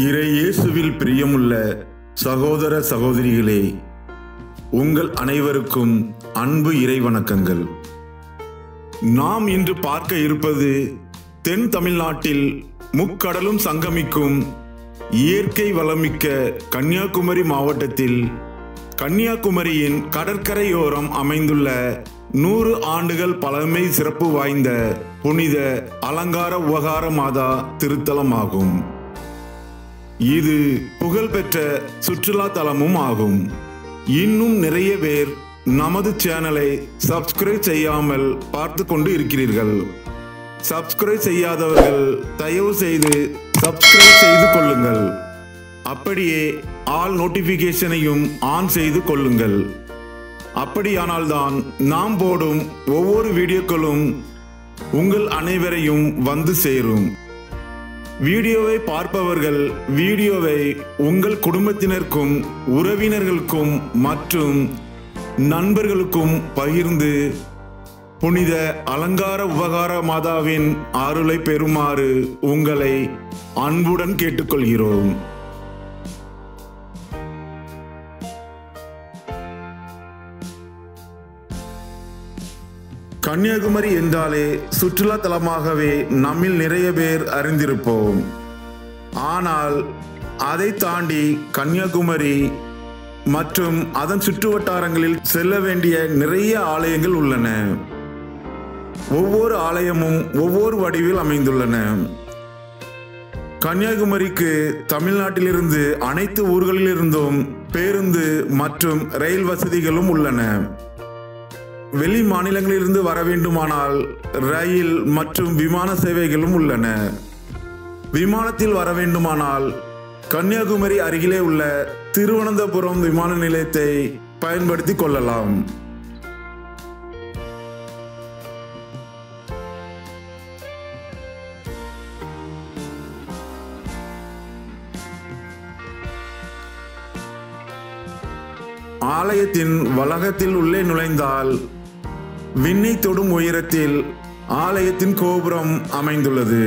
இறை இயேசுவில் பிரியமுள்ள சகோதர சகோதரிகளே, உங்கள் அனைவருக்கும் அன்பு இறை வணக்கங்கள். நாம் இன்று பார்க்க இருப்பது தென் தமிழ்நாட்டில் முக்கடலும் சங்கமிக்கும் இயற்கை வளமிக்க கன்னியாகுமரி மாவட்டத்தில் கன்னியாகுமரியின் கடற்கரையோரம் அமைந்துள்ள 100 ஆண்டுகள் பழமை சிறப்பு வாய்ந்த புனித அலங்கார உபகார மாதா திருத்தலமாகும். இது புகழ்பெற்ற சுற்றுலா தலமும் ஆகும். இன்னும் நிறைய பேர் நமது சேனலை சப்ஸ்கிரைப் செய்யாமல் பார்த்து கொண்டு இருக்கிறீர்கள். சப்ஸ்கிரைப் செய்யாதவர்கள் தயவு செய்து சப்ஸ்கிரைப் செய்து கொள்ளுங்கள். அப்படியே ஆல் நோட்டிபிகேஷனையும் ஆன் செய்து கொள்ளுங்கள். அப்படியானால்தான் நாம் போடும் ஒவ்வொரு வீடியோக்களும் உங்கள் அனைவரையும் வந்து சேரும். வீடியோவை பார்ப்பவர்கள் வீடியோவை உங்கள் குடும்பத்தினருக்கும் உறவினர்களுக்கும் மற்றும் நண்பர்களுக்கும் பகிர்ந்து புனித அலங்கார உபகார மாதாவின் அருளை பெறுமாறு உங்களை அன்புடன் கேட்டுக்கொள்கிறோம். கன்னியாகுமரி என்றாலே சுற்றுலா தலமாகவே நம்மில் நிறைய பேர் அறிந்திருப்போம். ஆனால் அதை தாண்டி கன்னியாகுமரி மற்றும் அதன் சுற்றுவட்டாரங்களில் செல்ல வேண்டிய நிறைய ஆலயங்கள் உள்ளன. ஒவ்வொரு ஆலயமும் ஒவ்வொரு வடிவில் அமைந்துள்ளன. கன்னியாகுமரிக்கு தமிழ்நாட்டிலிருந்து அனைத்து ஊர்களிலிருந்தும் பேருந்து மற்றும் ரயில் வசதிகளும் உள்ளன. வெளி மாநிலங்களிலிருந்து வர வேண்டுமானால் ரயில் மற்றும் விமான சேவைகளும் உள்ளன. விமானத்தில் வர வேண்டுமானால் கன்னியாகுமரி அருகிலே உள்ள திருவனந்தபுரம் விமான நிலையத்தை பயன்படுத்தி கொள்ளலாம். ஆலயத்தின் வளாகத்தில் உள்ளே நுழைந்தால் விண்ணை தொடும் உயரத்தில் ஆலயத்தின் கோபுரம் அமைந்துள்ளது.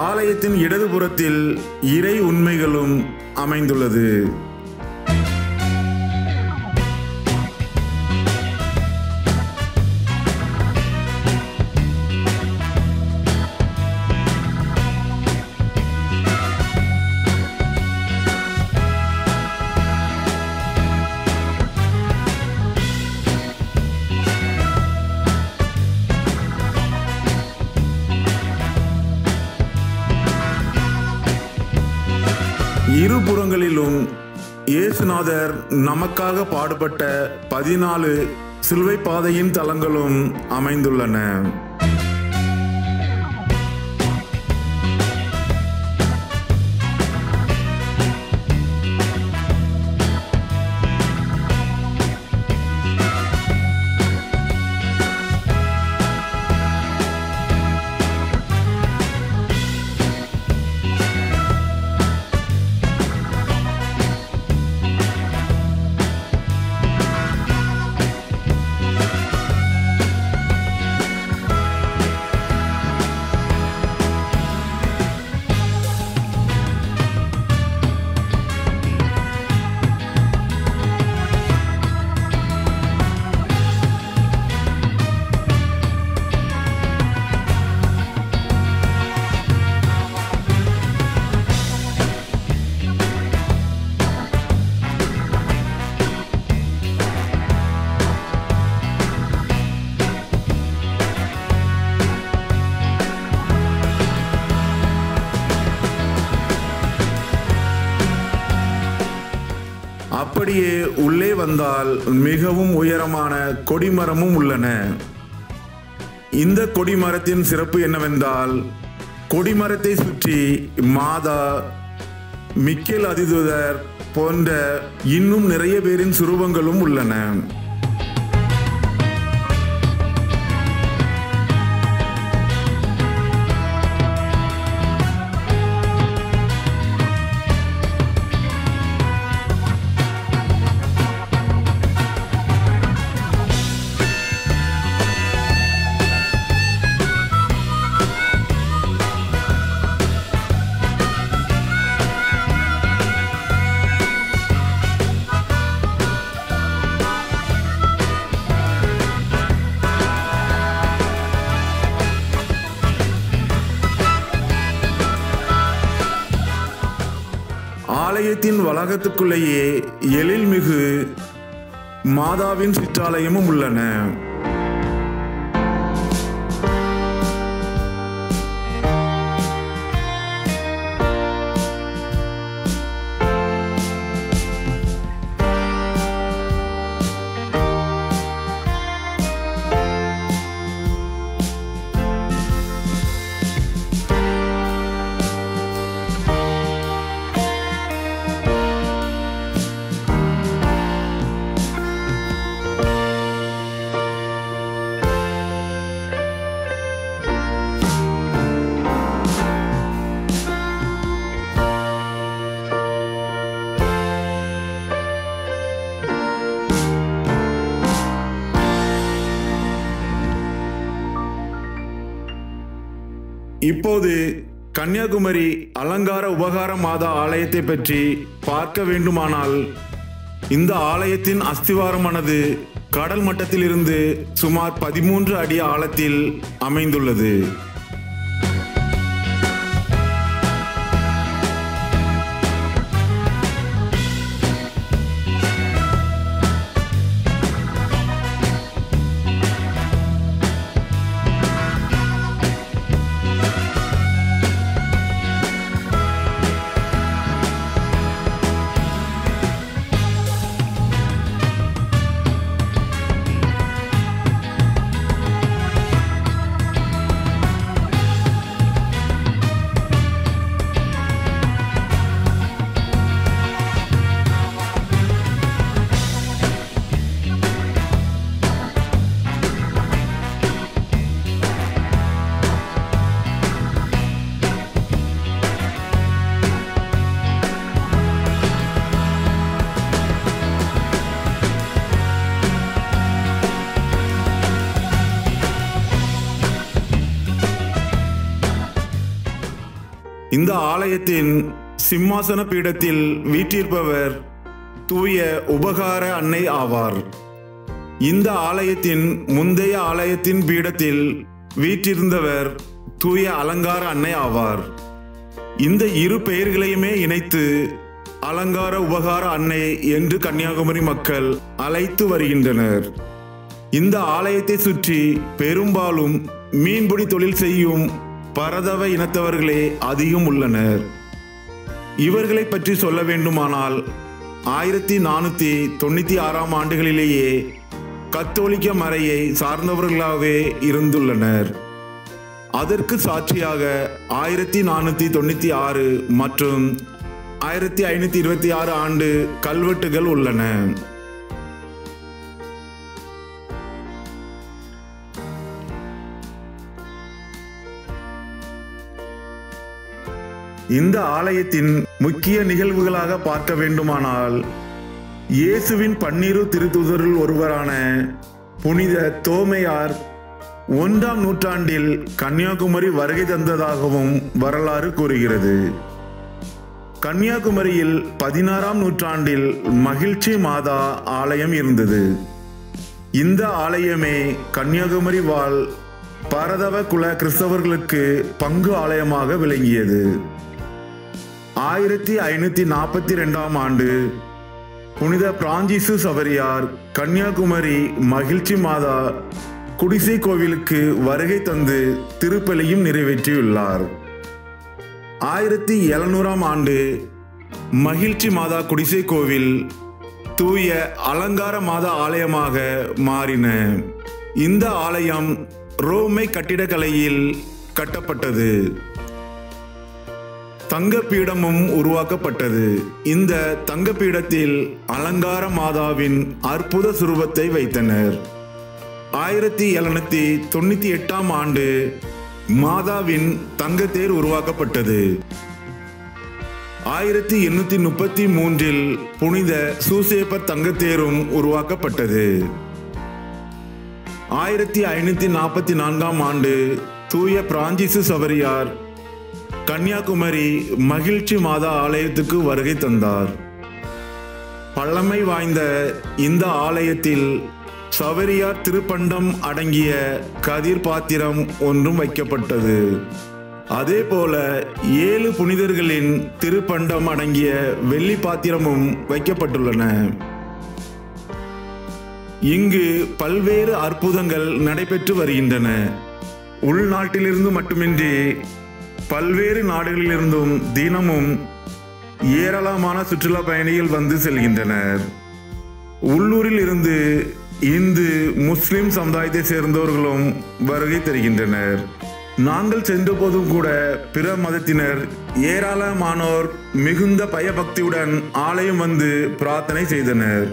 ஆலயத்தின் இடதுபுறத்தில் இறை உண்மைகளும் அமைந்துள்ளது. இருபுறங்களிலும் இயேசுநாதர் நமக்காக பாடுபட்ட 14 சிலுவை பாதையின் தலங்களும் அமைந்துள்ளன. அப்படியே உள்ளே வந்தால் மிகவும் உயரமான கொடிமரமும் உள்ளன. இந்த கொடிமரத்தின் சிறப்பு என்னவென்றால், கொடிமரத்தை சுற்றி மாதா, மிக்கேல் அதிதூதர் போன்ற இன்னும் நிறைய பேரின் சுரூபங்களும் உள்ளன. ஆலயத்தின் வளாகத்துக்குள்ளேயே எழில்மிகு மாதாவின் சிற்றாலயமும் உள்ளன. இப்போது கன்னியாகுமரி அலங்கார உபகார மாதா ஆலயத்தை பற்றி பார்க்க வேண்டுமானால், இந்த ஆலயத்தின் அஸ்திவாரமானது கடல் மட்டத்திலிருந்து சுமார் 13 அடி ஆழத்தில் அமைந்துள்ளது. இந்த ஆலயத்தின் சிம்மாசன பீடத்தில் வீற்றிருப்பவர் தூய உபகார அன்னை ஆவார். இந்த ஆலயத்தின் முந்தைய ஆலயத்தின் பீடத்தில் வீற்றிருந்தவர் தூய அலங்கார அன்னை ஆவார். இந்த இரு பெயர்களையுமே இணைத்து அலங்கார உபகார அன்னை என்று கன்னியாகுமரி மக்கள் அழைத்து வருகின்றனர். இந்த ஆலயத்தை சுற்றி பெரும்பாலும் மீன்பிடி தொழில் செய்யும் பரதவ இனத்தவர்களே அதிகம் உள்ளனர். இவர்களை பற்றி சொல்ல வேண்டுமானால் 1496ஆம் ஆண்டுகளிலேயே கத்தோலிக்க மறையை சார்ந்தவர்களாகவே இருந்துள்ளனர். அதற்கு சாட்சியாக 1496 மற்றும் 1526 ஆண்டு கல்வெட்டுகள் உள்ளன. இந்த ஆலயத்தின் முக்கிய நிகழ்வுகளாக பார்க்க வேண்டுமானால், இயேசுவின் 12 திருத்தூதரில் ஒருவரான புனித தோமையார் 1ஆம் நூற்றாண்டில் கன்னியாகுமரி வருகை தந்ததாகவும் வரலாறு கூறுகிறது. கன்னியாகுமரியில் 16ஆம் நூற்றாண்டில் மகிழ்ச்சி மாதா ஆலயம் இருந்தது. இந்த ஆலயமே கன்னியாகுமரி வாழ் பரதவ குல கிறிஸ்தவர்களுக்கு பங்கு ஆலயமாக விளங்கியது. 1542ஆம் ஆண்டு புனித பிரான்சிசு சவேரியார் கன்னியாகுமரி மகிழ்ச்சி மாதா குடிசை கோவிலுக்கு வருகை தந்து திருப்பலியும் நிறைவேற்றியுள்ளார். 1700ஆம் ஆண்டு மகிழ்ச்சி மாதா குடிசை கோவில் தூய அலங்கார மாதா ஆலயமாக மாறின. இந்த ஆலயம் ரோமை கட்டிடக்கலையில் கட்டப்பட்டது. தங்கப்பீடமும் உருவாக்கப்பட்டது. இந்த தங்கப்பீடத்தில் அலங்கார மாதாவின் அற்புத சுரூபத்தை வைத்தனர். 1798ஆம் ஆண்டு மாதாவின் தங்கத்தேர் உருவாக்கப்பட்டது. 1833இல் புனித சூசேப்பர் தங்கத்தேரும் உருவாக்கப்பட்டது. 1544ஆம் ஆண்டு தூய பிரான்சிசு சவேரியார் கன்னியாகுமரி மகிழ்ச்சி மாதா ஆலயத்துக்கு வருகை தந்தார். பழமை வாய்ந்த இந்த ஆலயத்தில் சவேரியார் திருப்பண்டம் அடங்கிய கதிர் பாத்திரம் ஒன்றும் வைக்கப்பட்டது. அதே போல 7 புனிதர்களின் திருப்பண்டம் அடங்கிய வெள்ளி பாத்திரமும் வைக்கப்பட்டுள்ளன. இங்கு பல்வேறு அற்புதங்கள் நடைபெற்று வருகின்றன. உள்நாட்டிலிருந்து மட்டுமின்றி பல்வேறு நாடுகளிலிருந்தும் தினமும் ஏராளமான சுற்றுலா பயணிகள் வந்து செல்கின்றனர். உள்ளூரில் இருந்து இந்து முஸ்லிம் சமுதாயத்தை சேர்ந்தவர்களும் வருகை தருகின்றனர். நாங்கள் சென்ற போதும் கூட பிற மதத்தினர் ஏராளமானோர் மிகுந்த பயபக்தியுடன் ஆலயம் வந்து பிரார்த்தனை செய்தனர்.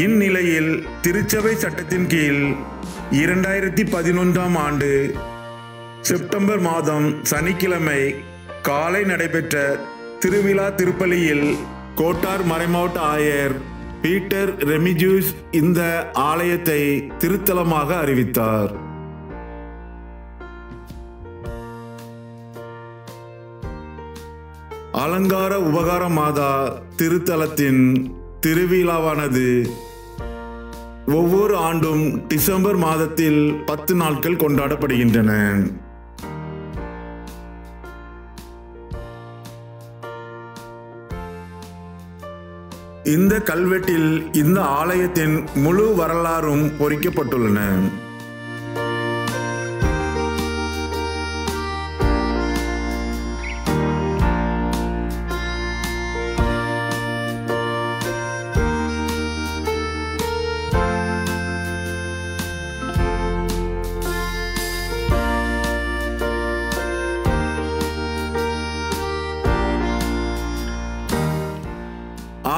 இந்நிலையில் திருச்சபை சட்டத்தின் கீழ் 2011ஆம் ஆண்டு செப்டம்பர் மாதம் சனிக்கிழமை காலை நடைபெற்ற திருவிழா திருப்பலியில் கோட்டார் மறைமாவட்ட ஆயர் பீட்டர் ரெமிஜியூஸ் இந்த ஆலயத்தை திருத்தலமாக அறிவித்தார். அலங்கார உபகார மாதா திருத்தலத்தின் திருவிழாவானது ஒவ்வொரு ஆண்டும் டிசம்பர் மாதத்தில் 10 நாட்கள் கொண்டாடப்படுகின்றன. இந்த கல்வெட்டில் இந்த ஆலயத்தின் முழு வரலாறும் பொறிக்கப்பட்டுள்ளன.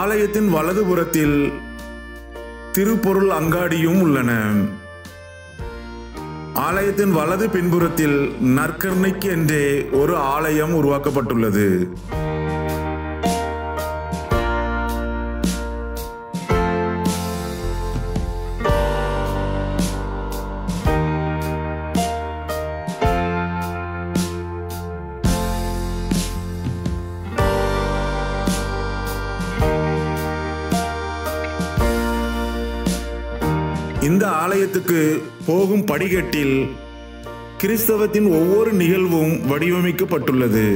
ஆலயத்தின் வலதுபுறத்தில் திருப்பொருள் அங்காடியும் உள்ளன. ஆலயத்தின் வலது பின்புறத்தில் நற்கருணைக்கு என்றே ஒரு ஆலயம் உருவாக்கப்பட்டுள்ளது. இந்த ஆலயத்துக்கு போகும் படிக்கட்டில் கிறிஸ்தவத்தின் ஒவ்வொரு நிகழ்வும் வடிவமைக்கப்பட்டுள்ளது.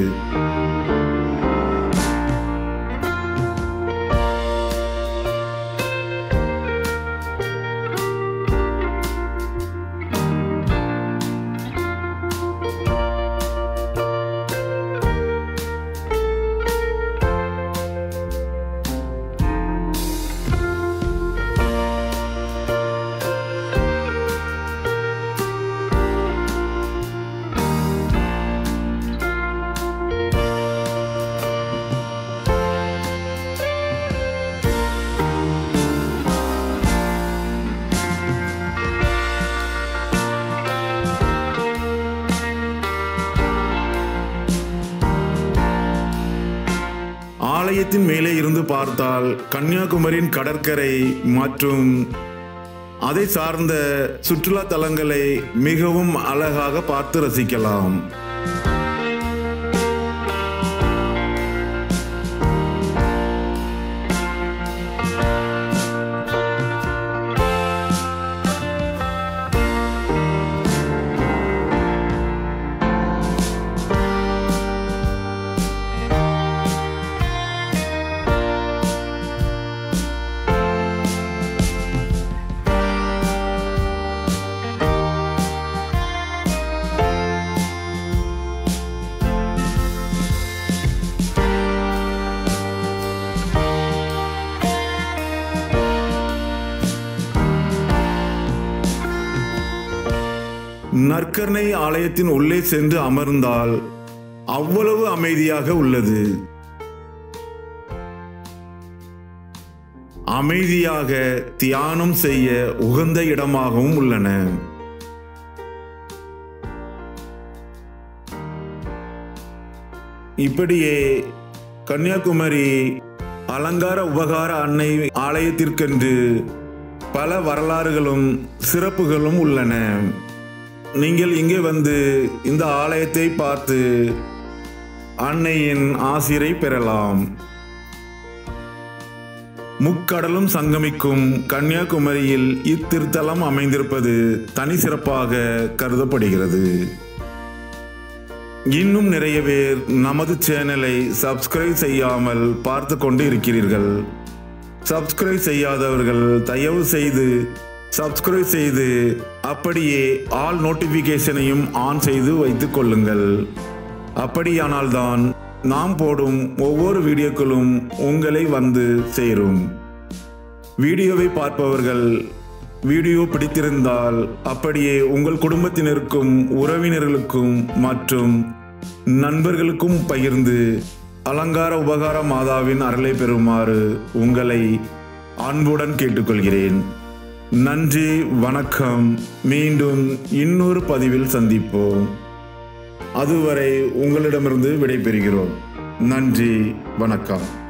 ஆலயத்தின் மேலே இருந்து பார்த்தால் கன்னியாகுமரியின் கடற்கரை மற்றும் அதை சார்ந்த சுற்றுலா தலங்களை மிகவும் அழகாக பார்த்து ரசிக்கலாம். நற்கருணை ஆலயத்தின் உள்ளே சென்று அமர்ந்தால் அவ்வளவு அமைதியாக உள்ளது. அமைதியாக தியானம் செய்ய உகந்த இடமாகவும் உள்ளன. இப்படியே கன்னியாகுமரி அலங்கார உபகார அன்னை ஆலயத்திற்கென்று பல வரலாறுகளும் சிறப்புகளும் உள்ளன. நீங்கள் இங்கே வந்து இந்த ஆலயத்தை பார்த்து அன்னையின் ஆசிரை பெறலாம். முக்கடலும் சங்கமிக்கும் கன்னியாகுமரியில் இத்திருத்தலம் அமைந்திருப்பது தனி சிறப்பாக கருதப்படுகிறது. இன்னும் நிறைய பேர் நமது சேனலை சப்ஸ்கிரைப் செய்யாமல் பார்த்து கொண்டு இருக்கிறீர்கள். சப்ஸ்கிரைப் செய்யாதவர்கள் தயவு செய்து சப்ஸ்கிரைப் செய்து அப்படியே ஆல் நோட்டிஃபிகேஷனையும் ஆன் செய்து வைத்துக் கொள்ளுங்கள். அப்படியானால்தான் நாம் போடும் ஒவ்வொரு வீடியோக்களும் உங்களை வந்து சேரும். வீடியோவை பார்ப்பவர்கள் வீடியோ பிடித்திருந்தால் அப்படியே உங்கள் குடும்பத்தினருக்கும் உறவினர்களுக்கும் மற்றும் நண்பர்களுக்கும் பகிர்ந்து அலங்கார உபகார மாதாவின் அருளை பெறுமாறு உங்களை அன்புடன் கேட்டுக்கொள்கிறேன். நன்றி, வணக்கம். மீண்டும் இன்னொரு பதிவில் சந்திப்போம். அதுவரை உங்களிடமிருந்து விடைபெறுகிறோம். நன்றி, வணக்கம்.